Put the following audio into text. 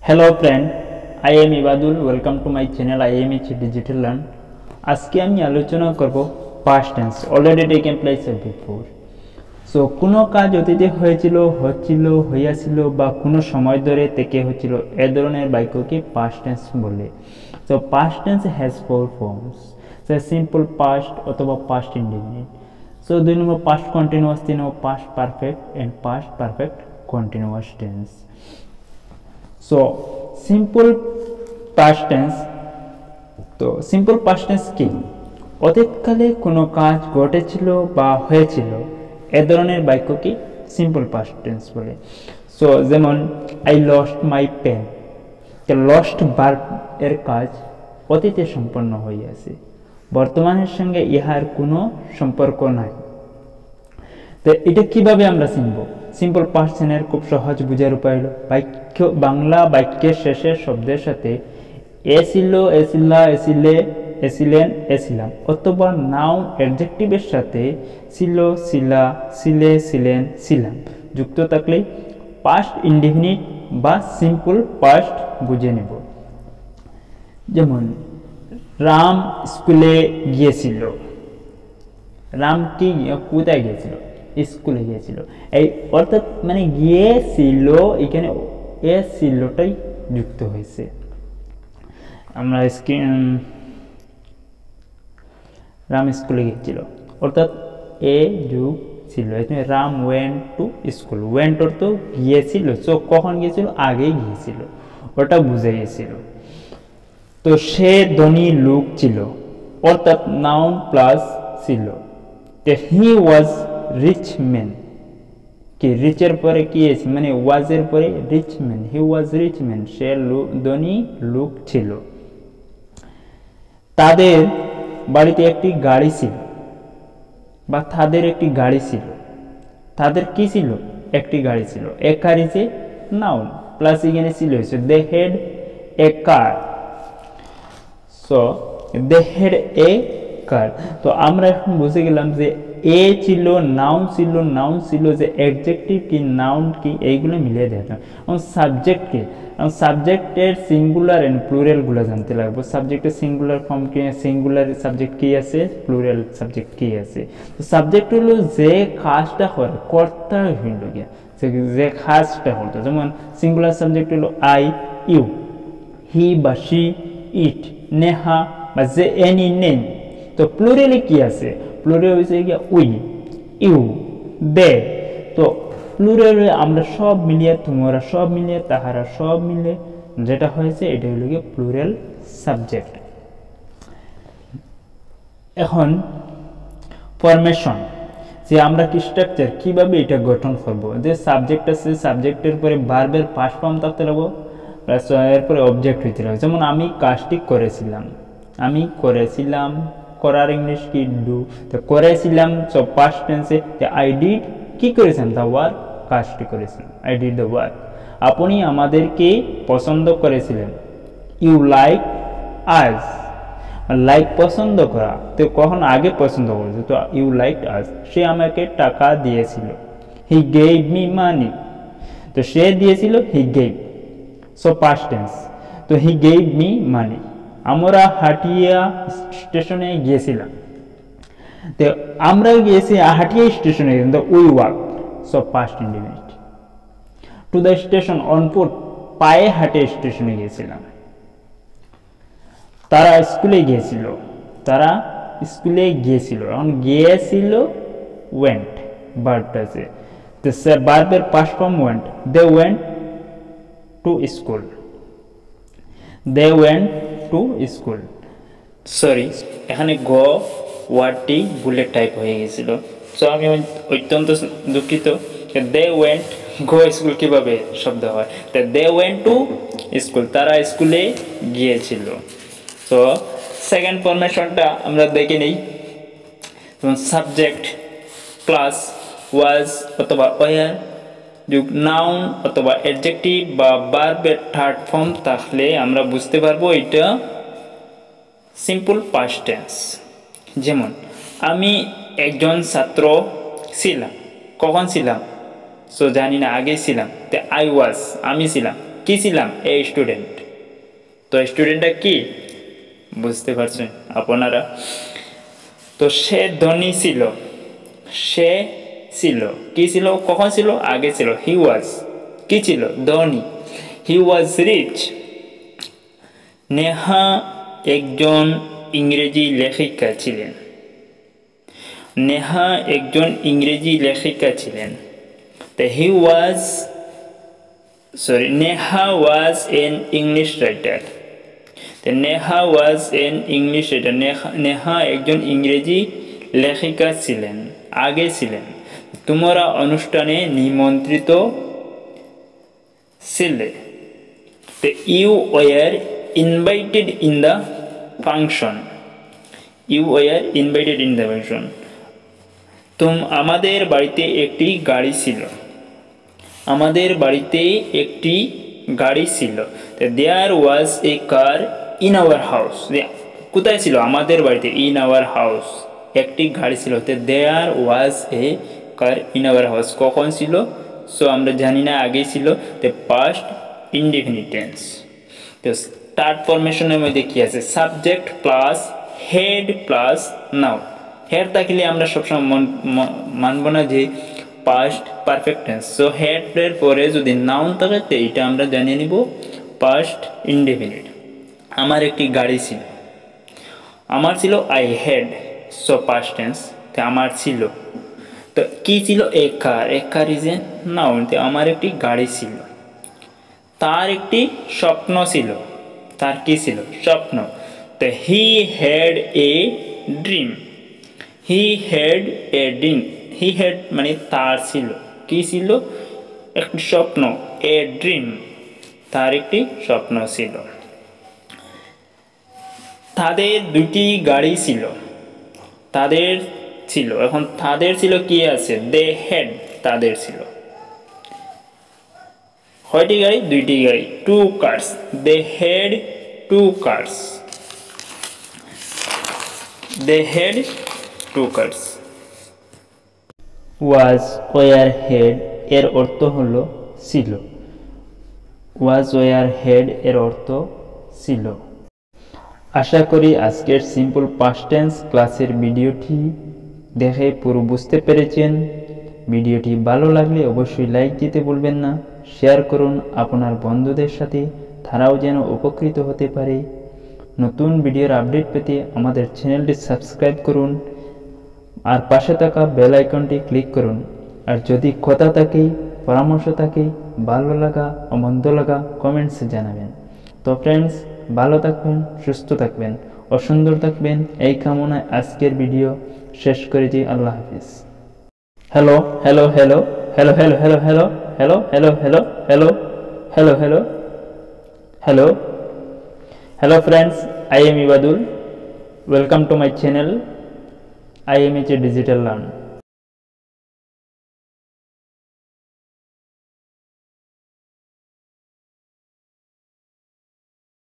Hello friend, I am Ibadul. Welcome to my channel IMH Digital Learn. আজকে আমি আলোচনা করব past tense already taken place before. So কোনো কাজ অতীতে হয়েছিল, হচ্ছিল, হইয়াছিল বা কোনো সময় ধরে থেকে হচ্ছিল এই ধরনের বাক্যকে past tense বলে। So past tense has four forms. So simple past অথবা past indefinite. সো দুই নম্বর past continuous, তিন নম্বর past perfect and past perfect continuous tense. So simple past tense, তো simple past tense কি? অতীতকালে কোনো কাজ ঘটেছিল বা হয়েছিল এ ধরনের বাক্যকে simple past tense বলে। সো যেমন I lost my pen, lost verb এর কাজ অতীতে সম্পন্ন হইয়াছে, বর্তমানের সঙ্গে ইহার কোনো সম্পর্ক নাই। তো এটা কিভাবে আমরা চিনব? সিম্পল পাস্ট টেন্সের খুব সহজ বোঝার উপায় হলো বাংলা বাক্যের শেষের শব্দের সাথে এছিল, এছিলা, এছিলে, এছিলেন, এছিলাম অথবা নাউন অ্যাডজেক্টিভের সাথে ছিল, ছিলা, ছিলে, ছিলেন, ছিলাম যুক্ত থাকলে পাস্ট ইনডিফিনিট বা সিম্পল পাস্ট বুঝে নেব। যেমন রাম স্কুলে গিয়েছিল। রাম কি কোথায় গিয়েছিল? স্কুলে গিয়েছিল। এই অর্থাৎ মানে গিয়েছিল, এখানে এ ছিলটাই যুক্ত হয়েছে। আমরা রাম স্কুলে গিয়েছিল অর্থাৎ এ যুগ ছিল। Ram went to school, went অর্থ গিয়েছিল। সো কখন গিয়েছিল? আগে গিয়েছিল, ওটা বুঝে গিয়েছিল। তো সে ধনী লোক ছিল অর্থাৎ নাউন প্লাস ছিল। হি ওয়াজ রিচ ম্যান, কি রিচের পরে কি আছে মানে ওয়াজের পরে রিচ ম্যান, হি ওয়াজ রিচ ম্যান, সে ধনী লোক ছিল। তাদের বাড়িতে একটি গাড়ি ছিল বা তাদের একটি গাড়ি ছিল। তাদের কি ছিল? একটি গাড়ি ছিল। A car is noun plus এখানে ছিল হয়েছে they had a car. So they had a car. তো আমরা এখন বুঝে গেলাম যে এ ছিল, নাউন ছিল, নাউন ছিল যে অ্যাডজেক্টিভ কি নাউন কি এইগুলো মিলিয়ে দেওয়া। এবং সাবজেক্ট কি? এবং সাবজেক্টের সিঙ্গুলার এন্ড প্লুরাল গুলো জানতে লাগবে। সাবজেক্টের সিঙ্গুলার ফর্ম কি, সিঙ্গুলার সাবজেক্ট কি আছে, প্লুরাল সাবজেক্ট কি আছে। তো সাবজেক্ট হলো যে কাজটা করে, কর্তা হইল গিয়া যে কাজটা হতো। যেমন সিঙ্গুলার সাবজেক্ট হলো আই, ইউ, হি বা শি, ইট, নেহা বা যে এনি নেম। তো প্লুরালে কি আছে? প্লুরাল হয়েছে গিয়া উই, ইউ, দে। তো প্লুরালে আমরা সব মিলিয়ে, তোমরা সব মিলিয়ে, তাহারা সব মিলে যেটা হয়েছে এটা হলো গিয়ে প্লুরাল সাবজেক্ট। এখন ফরমেশন, যে আমরা কি স্ট্রাকচার কিভাবে এটা গঠন করব। যে সাবজেক্ট আছে, সাবজেক্টের পরে ভার্বের পাস্ট ফর্ম থাকতে লাগবে প্লাস এরপরে অবজেক্ট হইতে লাগবে। যেমন আমি কাজটি করেছিলাম, আমি করেছিলাম, করার ইংলিশ কি ডু। তো করেছিলাম সো পাস্ট টেন্সে আই ডিড কি করেছেন? দ্য ওয়ার্ক, কাজটি করেছেন, আই ডিড দ্য ওয়ার্ক। আপনি আমাদেরকে পছন্দ করেছিলেন, ইউ লাইক আস। লাইক পছন্দ করা, তো কখন আগে পছন্দ করেছে তো ইউ লাইক আস। সে আমাকে টাকা দিয়েছিল, হি গেভ মি মানি। তো সে দিয়েছিল, he gave, so past tense. তো হি গেভ মি মানি। আমরা হাটিয়া স্টেশনে গিয়েছিলাম, তো আমরা গিয়েছি হাটিয়া স্টেশনে, we walk, so past indefinite. To the station, on foot, পায়ে হাটে স্টেশনে গিয়েছিলাম। তারা স্কুলে গিয়েছিল, তারা স্কুলে গিয়েছিল। এখন গিয়েছিল ওয়েন্ট, ভার্বটা আছে, তো ভার্বের past form went. They went to school, they went to school. Sorry, এখানে গ ওয়ার্ডটি বুলেট টাইপ হয়ে গেছিল। সো আমি অত্যন্ত দুঃখিত। দে ওয়েন্ট, গো স্কুল কিভাবে শব্দ হয়? তো দে ওয়েন্ট টু স্কুল, তারা স্কুলে গিয়েছিল। সো সেকেন্ড ফরমেশনটা আমরা দেখে নেই। সাবজেক্ট প্লাস ওয়াজ অথবা ওয়ার যুগ নাউন অথবা অ্যাডজেক্টিভ বা ভার্বের থার্ড ফর্ম থাকলে আমরা বুঝতে পারবো এটা সিম্পল পাস্ট টেন্স। যেমন আমি একজন ছাত্র ছিলাম, কখন ছিলাম? সো জানি না, আগে ছিলাম। তে আই ওয়াজ, আমি ছিলাম। কি ছিলাম? A student. তো স্টুডেন্টটা কি বুঝতে পারছেন আপনারা? তো সে ধনী ছিল, সে ছিল কি ছিল? কখন ছিল? আগে ছিল। হি ওয়াজ কি ছিল? ধনী। হি ওয়াজ রিচ। নেহা একজন ইংরেজি লেখিকা ছিলেন। নেহা একজন ইংরেজি লেখিকা ছিলেন। তো Neha was an English writer. Neha was an English writer. Neha একজন ইংরেজি লেখিকা ছিলেন, আগে ছিলেন। তোমরা অনুষ্ঠানে নিমন্ত্রিত ছিলে। You were invited in the function. You were invited in the function. আমাদের বাড়িতে একটি গাড়ি ছিল। আমাদের বাড়িতে একটি গাড়ি ছিল। দেয়ার ওয়াজ এ কার ইন আওয়ার হাউস। কোথায় ছিল? আমাদের বাড়িতে। ইন আওয়ার হাউস একটি গাড়ি ছিল। দেয়ার ওয়াজ এ কার ইন আওয়ার হাউস কখন ছিল? সো আমরা জানি না, আগেই ছিল। Past indefinite tense. তো স্টার্ট ফরমেশনের মধ্যে কি আছে? Subject plus had plus noun. Head থাকলে আমরা সবসময় মানব না যে পাস্ট পারফেক্ট টেন্স। সো হেডের পরে যদি নাউন থাকে তো এটা আমরা জানিয়ে নিব পাস্ট ইনডেফিনিট। আমার একটি গাড়ি ছিল। আমার ছিল I had. So past tense. তো আমার ছিল। তো কি ছিল? A car. A car is a noun. তো আমার একটি গাড়ি ছিল। তার একটি স্বপ্ন ছিল। তার কি ছিল? স্বপ্ন। তো he had a dream. He had a dream. He had মানে তার ছিল। কি ছিল? একটি স্বপ্ন। এ ড্রিম তার একটি স্বপ্ন ছিল। তাদের দুটি গাড়ি ছিল। তাদের ছিল। এখন তাদের ছিল কি আছে? They had. তাদের ছিল কয়টি গাড়ি? দুইটি গাড়ি। Two cars. They had two cars. They had two cars. Was were had এর অর্থ হলো ছিল। ওয়াজ ওয়ার হেড এর অর্থ ছিল। আশা করি আজকের সিম্পল পাস্ট টেন্স ক্লাসের ভিডিওটি দেখে পুরো বুঝতে পেরেছেন। ভিডিওটি ভালো লাগলে অবশ্যই লাইক দিতে ভুলবেন না। শেয়ার করুন আপনার বন্ধুদের সাথে, তারাও যেন উপকৃত হতে পারে। নতুন ভিডিওর আপডেট পেতে আমাদের চ্যানেলটি সাবস্ক্রাইব করুন আর পাশে থাকা বেল আইকনটি ক্লিক করুন। আর যদি কথা থাকে, পরামর্শ থাকে, ভালো লাগা ও মন্দ লাগা কমেন্টসে জানাবেন। তো ফ্রেন্ডস, ভালো থাকবেন, সুস্থ থাকবেন ও সুন্দর থাকবেন এই কামনায় আজকের ভিডিও শেষ করেছি। আল্লাহ হাফিজ। Hello hello hello hello hello hello hello hello hello hello hello hello hello hello hello friends, I am Ibadul. Welcome to my channel IMH Digital Learn.